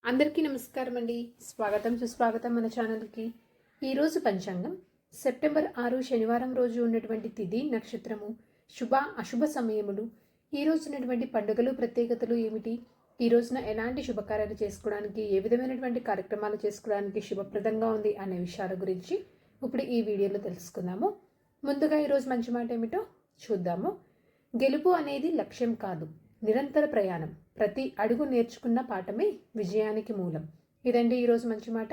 అందరికీ నమస్కారం అండి. స్వాగతం సుస్వాగతం మన ఛానల్కి. ఈరోజు పంచాంగం సెప్టెంబర్ 6 శనివారం రోజు ఉన్నటువంటి తిథి నక్షత్రము శుభ అశుభ సమయములు, ఈ రోజు ఉన్నటువంటి పండుగలు ప్రత్యేకతలు ఏమిటి, ఈ రోజున ఎలాంటి శుభకార్యాలు చేసుకోవడానికి, ఏ విధమైనటువంటి కార్యక్రమాలు చేసుకోవడానికి శుభప్రదంగా ఉంది అనే విషయాల గురించి ఇప్పుడు ఈ వీడియోలో తెలుసుకుందాము. ముందుగా ఈరోజు మంచి మాట ఏమిటో చూద్దాము. గెలుపు అనేది లక్ష్యం కాదు, నిరంతర ప్రయాణం. ప్రతి అడుగు నేర్చుకున్న పాఠమే విజయానికి మూలం. ఇదండి ఈరోజు మంచి మాట.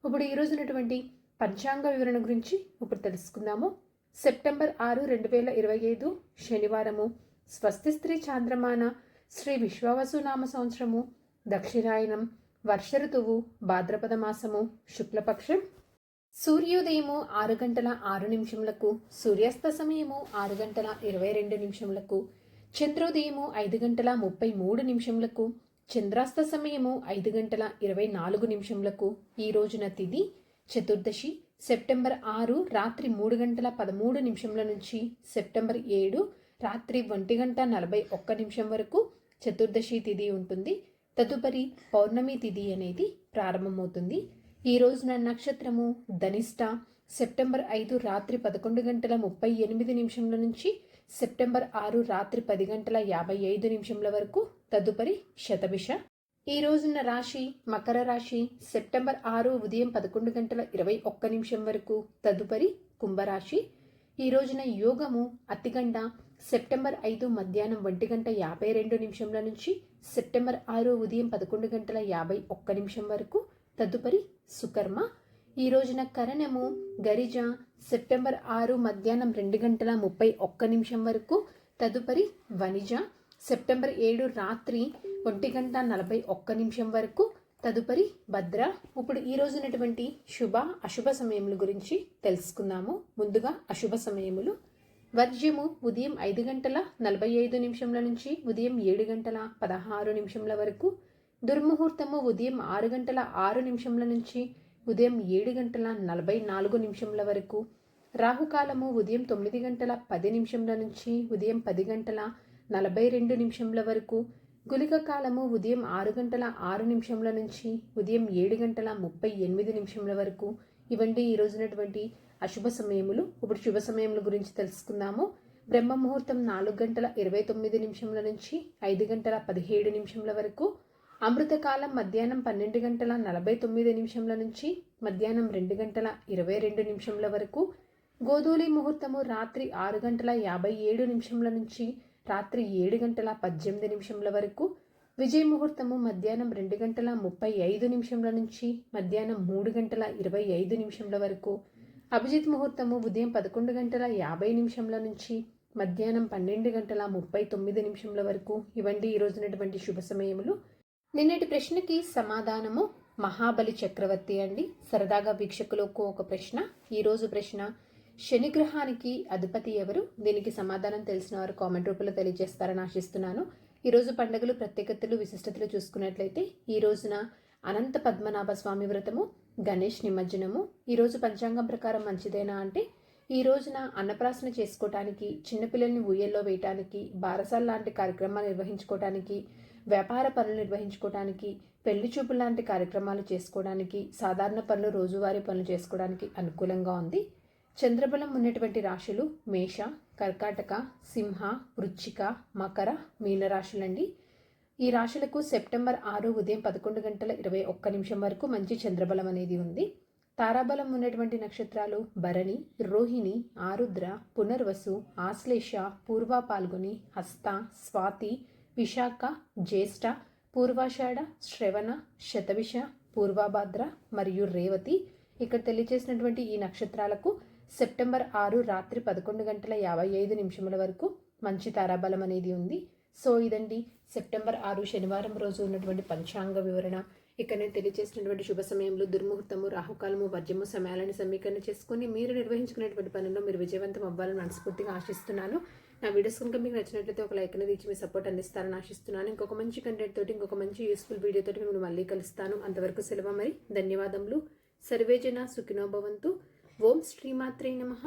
ఇప్పుడు ఈరోజు ఉన్నటువంటి పంచాంగ వివరణ గురించి ఇప్పుడు తెలుసుకుందాము. సెప్టెంబర్ 6, 2025 శనివారము. స్వస్తి స్త్రీ చాంద్రమాన శ్రీ విశ్వావసు నామ సంవత్సరము, దక్షిణాయనం, వర్ష ఋతువు, భాద్రపద మాసము, శుక్లపక్షం. సూర్యోదయము 6 గంటల 6 నిమిషములకు, సూర్యాస్త సమయము 6 గంటల 22 నిమిషములకు, చంద్రోదయము 5 గంటల 33 నిమిషములకు, చంద్రాస్త సమయము 5 గంటల 24 నిమిషములకు. ఈ రోజున తిథి చతుర్దశి. సెప్టెంబర్ 6 రాత్రి 3 గంటల 13 నిమిషముల నుంచి సెప్టెంబర్ 7 రాత్రి 1 గంట 41 నిమిషం వరకు చతుర్దశి తిథి ఉంటుంది. తదుపరి పౌర్ణమి తిథి అనేది ప్రారంభమవుతుంది. ఈ రోజున నక్షత్రము ధనిష్ట. సెప్టెంబర్ 5 రాత్రి 11 గంటల 38 నిమిషముల నుంచి సెప్టెంబర్ 6 రాత్రి 10 గంటల 55 నిమిషముల వరకు. తదుపరి శతభిష. ఈ రోజున రాశి మకర రాశి. సెప్టెంబర్ 6 ఉదయం 11 గంటల 21 నిమిషం వరకు. తదుపరి కుంభరాశి. ఈ రోజున యోగము అతిగండ. సెప్టెంబర్ 5 మధ్యాహ్నం 1 గంట 52 నిమిషముల నుంచి సెప్టెంబర్ 6 ఉదయం 11 గంటల 51 నిమిషం వరకు. తదుపరి సుకర్మ. ఈ రోజున కరణము గరిజ. సెప్టెంబర్ 6 మధ్యాహ్నం 2 గంటల 31 నిమిషం వరకు. తదుపరి వనిజ. సెప్టెంబర్ 7 రాత్రి 1 గంట 41 నిమిషం వరకు. తదుపరి భద్ర. ఇప్పుడు ఈ రోజునటువంటి శుభ అశుభ సమయముల గురించి తెలుసుకుందాము. ముందుగా అశుభ సమయములు. వర్జ్యము ఉదయం 5 గంటల 45 నిమిషముల నుంచి ఉదయం 7 గంటల 16 నిమిషముల వరకు. దుర్ముహూర్తము ఉదయం 6 గంటల 6 నిమిషముల నుంచి ఉదయం 7 గంటల 44 నిమిషముల వరకు. రాహుకాలము ఉదయం 9 గంటల 10 నిమిషముల నుంచి ఉదయం 10 గంటల 42 నిమిషముల వరకు. గుళిక కాలము ఉదయం 6 గంటల 6 నిమిషముల నుంచి ఉదయం 7 గంటల 38 నిమిషముల వరకు. ఇవండి ఈ రోజునటువంటి అశుభ సమయములు. ఇప్పుడు శుభ సమయముల గురించి తెలుసుకుందాము. బ్రహ్మ ముహూర్తం 4 గంటల 29 నిమిషముల నుంచి 5 గంటల 17 నిమిషముల వరకు. అమృతకాలం మధ్యాహ్నం 12 గంటల 49 నిమిషముల నుంచి మధ్యాహ్నం 2 గంటల 22 నిమిషముల వరకు. గోధూలి ముహూర్తము రాత్రి 6 గంటల 57 నిమిషముల నుంచి రాత్రి 7 గంటల 18 నిమిషముల వరకు. విజయ ముహూర్తము మధ్యాహ్నం 2 గంటల 35 నిమిషముల నుంచి మధ్యాహ్నం 3 గంటల 25 నిమిషముల వరకు. అభిజిత్ ముహూర్తము ఉదయం 11 గంటల 50 నిమిషముల నుంచి మధ్యాహ్నం 12 గంటల 39 నిమిషముల వరకు. ఇవండి ఈ రోజునటువంటి శుభ సమయములు. నిన్నటి ప్రశ్నకి సమాధానము మహాబలి చక్రవర్తి అండి. సరదాగా వీక్షకులకు ఒక ప్రశ్న. ఈరోజు ప్రశ్న, శనిగ్రహానికి అధిపతి ఎవరు? దీనికి సమాధానం తెలిసిన వారు కామెంట్ రూపంలో తెలియజేస్తారని ఆశిస్తున్నాను. ఈరోజు పండుగలు ప్రత్యేకతలు విశిష్టతలు చూసుకున్నట్లయితే ఈ రోజున అనంత పద్మనాభ స్వామి వ్రతము, గణేష్ నిమజ్జనము. ఈరోజు పంచాంగం ప్రకారం మంచిదేనా అంటే ఈ రోజున అన్నప్రాసన చేసుకోవటానికి, చిన్నపిల్లల్ని ఊయల్లో వేయటానికి, బారసాల లాంటి కార్యక్రమాలు నిర్వహించుకోవటానికి, వ్యాపార పనులు నిర్వహించుకోవడానికి, పెళ్లి చూపులు లాంటి కార్యక్రమాలు చేసుకోవడానికి, సాధారణ పనులు రోజువారీ పనులు చేసుకోవడానికి అనుకూలంగా ఉంది. చంద్రబలం ఉన్నటువంటి రాశులు మేష, కర్కాటక, సింహ, వృశ్చిక, మకర, మీనరాశులండి. ఈ రాశులకు సెప్టెంబర్ 6 ఉదయం 11 గంటల 21 నిమిషం వరకు మంచి చంద్రబలం అనేది ఉంది. తారాబలం ఉన్నటువంటి నక్షత్రాలు భరణి, రోహిణి, ఆరుద్ర, పునర్వసు, ఆశ్లేష, పూర్వ పాల్గొని, హస్త, స్వాతి, విశాఖ, జ్యేష్ఠ, పూర్వాషాఢ, శ్రవణ, శతభిష, పూర్వభాద్ర మరియు రేవతి. ఇక్కడ తెలియజేసినటువంటి ఈ నక్షత్రాలకు సెప్టెంబర్ 6 రాత్రి 11 గంటల 55 నిమిషముల వరకు మంచి తారాబలం అనేది ఉంది. సో ఇదండి సెప్టెంబర్ 6 శనివారం రోజు ఉన్నటువంటి పంచాంగ వివరణ. ఇక్కడ నేను తెలియజేసినటువంటి శుభ సమయంలో దుర్ముహూర్తము, రాహుకాలము, వర్జము సమయాలను సమీకరణ చేసుకుని మీరు నిర్వహించుకునేటువంటి పనుల్లో మీరు విజయవంతం అవ్వాలని మనస్ఫూర్తిగా ఆశిస్తున్నాను. నా వీడియోస్ కనుక మీకు నచ్చినట్లయితే ఒక లైక్ అనేది ఇచ్చి మీ సపోర్ట్ అందిస్తారని ఆశిస్తున్నాను. ఇంకొక మంచి కంటెంట్ తోటి, ఇంకొక మంచి యూస్ఫుల్ వీడియో తోటి మేము మళ్ళీ కలుస్తాను. అంతవరకు సెలవు మరి. ధన్యవాదములు. సర్వేజన సుఖినో భవంతు. ఓం శ్రీమాత్రే నమః.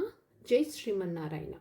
జై శ్రీమన్నారాయణ.